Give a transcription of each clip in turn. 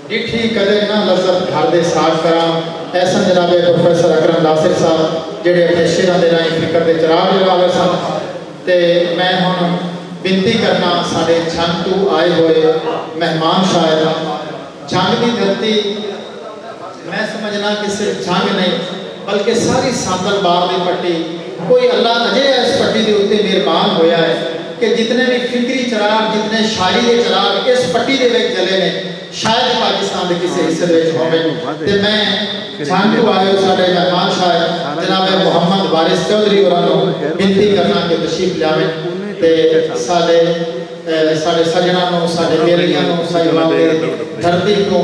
डिठी कदे ना लज़त घर दे साथ करा ऐसा जनाब प्रोफेसर अकरम नासिर साहब जेडे अपने शेरां दे राही फिक्र दे चराग जला सन ते मैं हुण बिनती करना साडे जंग तू आए हुए मेहमान शायर जंग की धरती मैं समझना कि सिर्फ जंग नहीं बल्कि सारी सांदल बाग की पट्टी कोई अल्लाह अजे इस पट्टी के उत्ते मेहरबान होया है कि जितने भी फिक्री चराग जितने शायरी के चराग इस पट्टी के जले ने शायद पाकिस्तान के किसी हिस्से होवे मैं जंग को आए साडे मेहमान शायर जनाब मोहम्मद वारिस चौधरी होरां विनती करना कि तशरीफ लियावे ते साडे साडे सजना नूं साडे मेरियां नूं साहिबां दे धरती को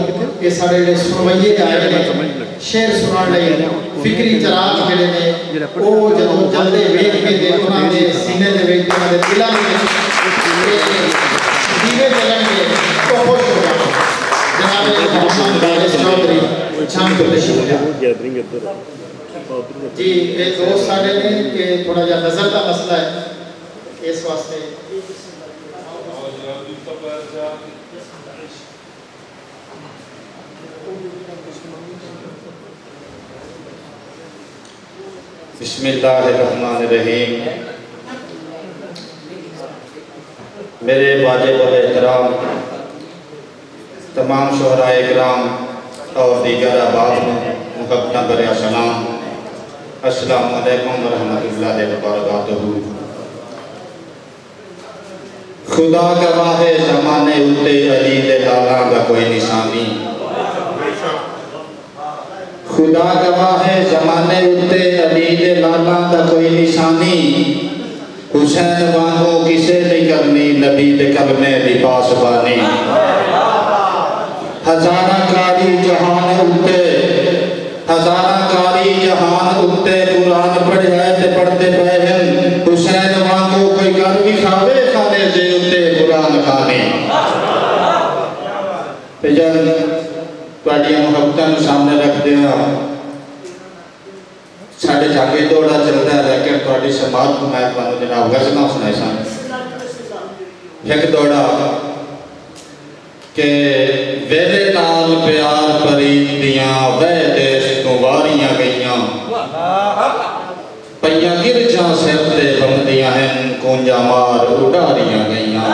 ये साडे जेडे सुनवैये आए ने शेर सुनाने लई फिक्री चराग जेडे ने ओ जदों जलदे वेख के ते उन्हां दे सीने दे विच उन्हां दे दिलां विच दीवे जलणगे तो खुश हो जाओ जनाब मोहम्मद वारिस चौधरी शाम को तशरीफ जी ये दोस्त साडे ने कि थोड़ा जिहा नज़र का मसला है इस वास्ते बिस्मिल्लाहिर्रहमानिर्रहीम। मेरे वाजिब और एहतराम तमाम शुहराए किराम और दीगर आबाद में मुकद्दम बरे सलाम, अस्सलामु अलैकुम व रहमतुल्लाहि व बरकातहू। खुदा गवाह है ज़माने उत्ते अली दे लाला दा कोई निशानी। खुदा गवाह है ज़माने उत्ते अली दे लाला दा कोई निशानी। हुसैन वांगू किसे नहीं करनी नबी दे कलमे लिबास बानी। हजारा कारी जहान उत्ते हजारा कारी जहान उत्ते कुरान पढ़िया ते पढ़ते पे हैं। हुसैन वांगू कोई कर भी खावे खाने जे उत्ते कुरान खाने। ते जब तुहाडियां मुहब्बतां सामने रखते हैं साढ़े जागे दौड़ा चलता है लेकिन तुहाडी समाज को मैं तुहानू जनाब गज़लां सुनाई सन। एक दौड़ा के वेले नाल प्यार परीत दियां वह देश तो वारियां गईयां। पईयां गिरजां सिर ते बंदियां हैं कूंजा मार उडारियां गईयां।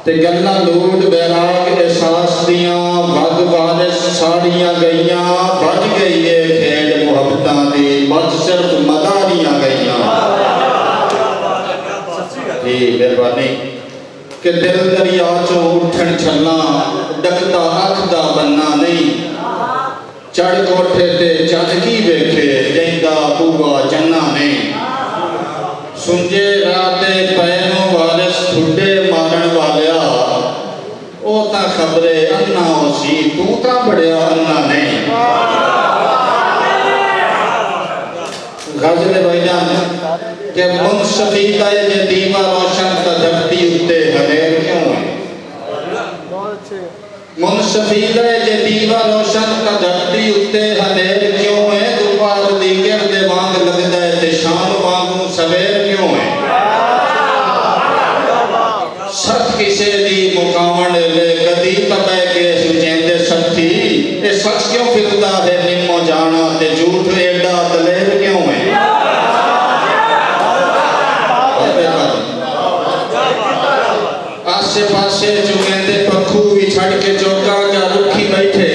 ते गल्लां लूट बैराग एहसास दियां वग वारिस साड़ियां गईयां। बज गई है खेड मुहब्बतां दी बच सिर्फ मदारियां गईयां। जी मेहरबानी कि दिल दरिया चो उठन छलना डकदा अख दा बनना नहीं। चढ़ कोठे ते चढ़ की वेखे जैंदा बूआ जन्ना नहीं। सुंजे राते पैनों वारिस ठुडे मारन वालिया ओ ता खबरे अन्ना होसी तू ता बड़िया अन्ना नहीं। गज़ल भाईजान के मुंसफी दा ये दीवा रोशन ता धरती उत्ते हनेर क्यों है। मुंसफी दा ये दीवा रोशन ता धरती उत्ते हनेर क्यों है। दुपार दी गिरदे वांग लगदा है ते शाम वांगू सवेर क्यों है। सच किसे दी मुकावण ले कदी तबे के सुचेंदे सच्ची। ये सच क्यों फिरदा है निम्मो जाना ते झूठ एडा दलेर क्यों है। आसे पासे चुगेंदे पखू भी छड़ के चौका जा रुखी बैठे।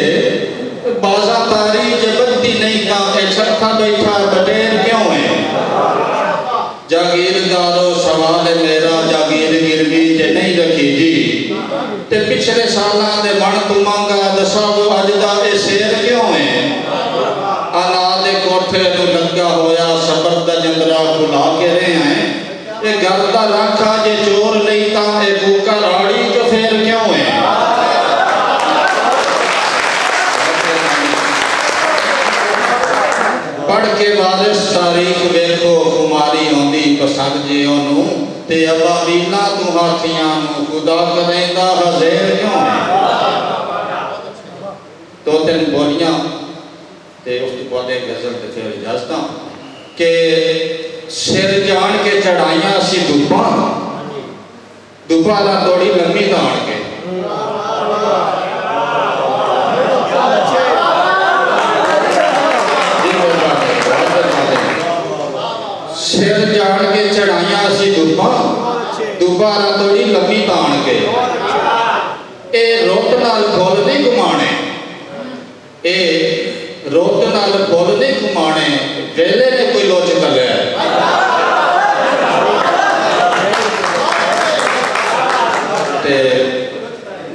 बाजा तारी जबती नहीं का छठा बैठा बटेर क्यों है। जागीरदारो सवाल मेरा जागीर गिरवी जे नहीं रखी जी। ते पिछले सालां दे मन तू मांगा दसाओ अज दा ए शेर क्यों है। अना दे कोठे नू लगा होया सबर दा जंदरा खुला के रहे हैं। ये गल दा राखा जे चोर नहीं ता ए भूखा राड़ी तो फेर क्यों है। पढ़ के वारिस तारीख देखो कुमारी होंदी पसंद जे ओनू ते अबावीला तू हाथियां नू खुदा करेंदा हज़ेर क्यों है। तो तीन बोलियां ते उस बाद गज़ल ते फिर इजाजतां के सिर जान के चढ़ाइया सी दुब्बा दुब्बा ला तोड़ी लम्मी तान के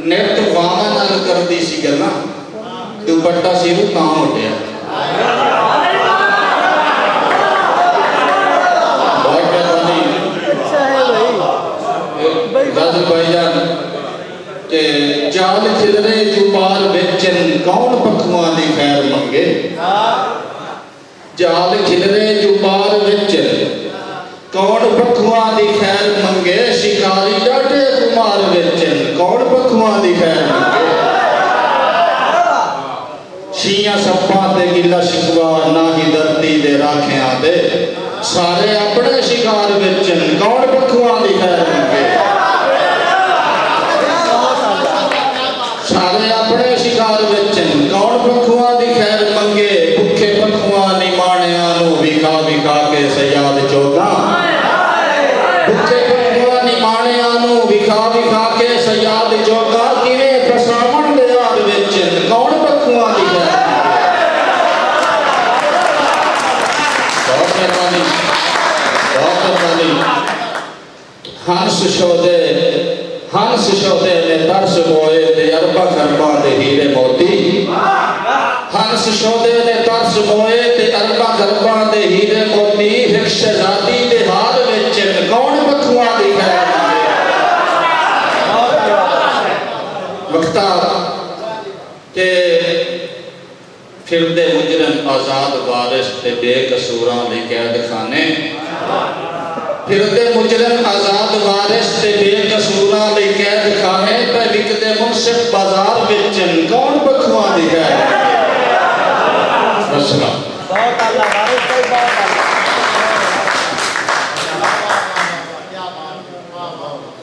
ਨਿਤ ਵਾਵਾਂ ਨਾਲ ਕਰਦੀ ਸੀ ਗੱਲਾਂ, ਦੁਪੱਟਾ ਸਿਰੋਂ ਤਾਂ ਉੱਡਿਆ। ਬਹੁਤ ਮਿਹਰਬਾਨੀ ਗਜ਼ਲ ਭਾਈਜਾਨ। ਤੇ ਜਾਲ ਖਿਲਰੇ ਜੁਬਾਲ ਵੇਚਨ, ਕੌਣ ਪੱਖੂਆਂ ਦੀ ਖੈਰ ਮੰਗੇ। ਜਾਲ ਖਿਲਰੇ ਜੁਬਾਲ ਵੇਚਨ, ਕੌਣ ਪੱਖੂਆਂ ਦੀ ਖੈਰ ਮੰਗੇ। ਸ਼ਿਕਾਰੀ ਡਾਢੇ ਕੁਮਾਰ ਵੇਚਨ, ਕੌਣ ਪੱਖੂਆਂ ਦੀ ਖੈਰ ਮੰਗੇ। ਛੀਆਂ ਸੱਪਾਂ ਤੇ ਗਿੱਲਾ ਸ਼ਿਕਵਾ, ਨਾ ਹੀ ਧਰਤੀ ਦੇ ਰਾਖਿਆਂ ਦੇ। ਸਾਰੇ ਆਪਣੇ ਸ਼ਿਕਾਰ ਵੇਚਨ, ਕੌਣ ਪੱਖੂਆਂ ਦੀ ਖੈਰ ਮੰਗੇ। ਸਾਰੇ ਆਪਣੇ ਸ਼ਿਕਾਰ ਵੇਚਨ, ਕੌਣ ਪੱਖੂਆਂ ਦੀ ਖੈਰ ਮੰਗੇ। ਭੁੱਖੇ ਪੱਖੂਆਂ ਨਿਮਾਣਿਆਂ ਨੂੰ ਵਿਖਾ ਵਿਖਾ ਕੇ ਸਯਾਦ ਚੋਗਾ। ਭੁੱਖੇ ਪੱਖੂਆਂ ਨਿਮਾਣਿਆਂ ਨੂੰ ਵਿਖਾ ਵਿਖਾ ਕੇ ਸਯਾਦ ਚੋਗਾ। ਕਿਵੇਂ ਫਸਾਵਣ ਦੇ ਯਾਰ ਵੇਚਨ, ਕੌਣ ਪੱਖੂਆਂ ਦੀ ਖੈਰ ਮੰਗੇ। ਬਹੁਤ ਮਿਹਰਬਾਨੀ, ਬਹੁਤ ਮਿਹਰਬਾਨੀ। ਹੰਸ ਸ਼ੋਦੇ ਨੇ ਤਰਸ ਹੋਏ ਤੇ ਅਰਬਾਂ ਖਰਬਾਂ ਦੇ ਹੀਰੇ ਮੋਤੀ। ਹੰਸ ਸ਼ੋਦੇ ਨੇ ਤਰਸ ਹੋਏ ਤੇ ਅਰਬਾਂ ਖਰਬਾਂ ਦੇ ਹੀਰੇ ਮੋਤੀ। ਇੱਕ ਸ਼ਹਿਜ਼ਾਦੀ ਦੇ ਹਾਲ ਵਿੱਚ ਕੌਣ ਪੱਖੂਆਂ ਦੀ ਖੈਰ ਮੰਗੇ। ਵਕਤਾ ਕਿ ਫਿਰਦੇ ਮੁਜਰਮ ਆਜ਼ਾਦ ਵਾਰਿਸ ਤੇ ਬੇਕਸੂਰਾਂ ਲਈ ਕੈਦਖਾਨੇ। ਫਿਰਦੇ ਮੁਜਰਮ ਆਜ਼ਾਦ ਵਾਰਿਸ ਤੇ ਬੇਕਸੂਰਾਂ ਲਈ ਕੈਦਖਾਨੇ। ਤੇ ਵਿਕਦੇ ਮੁਨਸਿਫ ਬਾਜ਼ਾਰ ਵਿੱਚ, ਕੌਣ ਪੱਖੂਆਂ ਦੀ ਖੈਰ ਮੰਗੇ। बहुत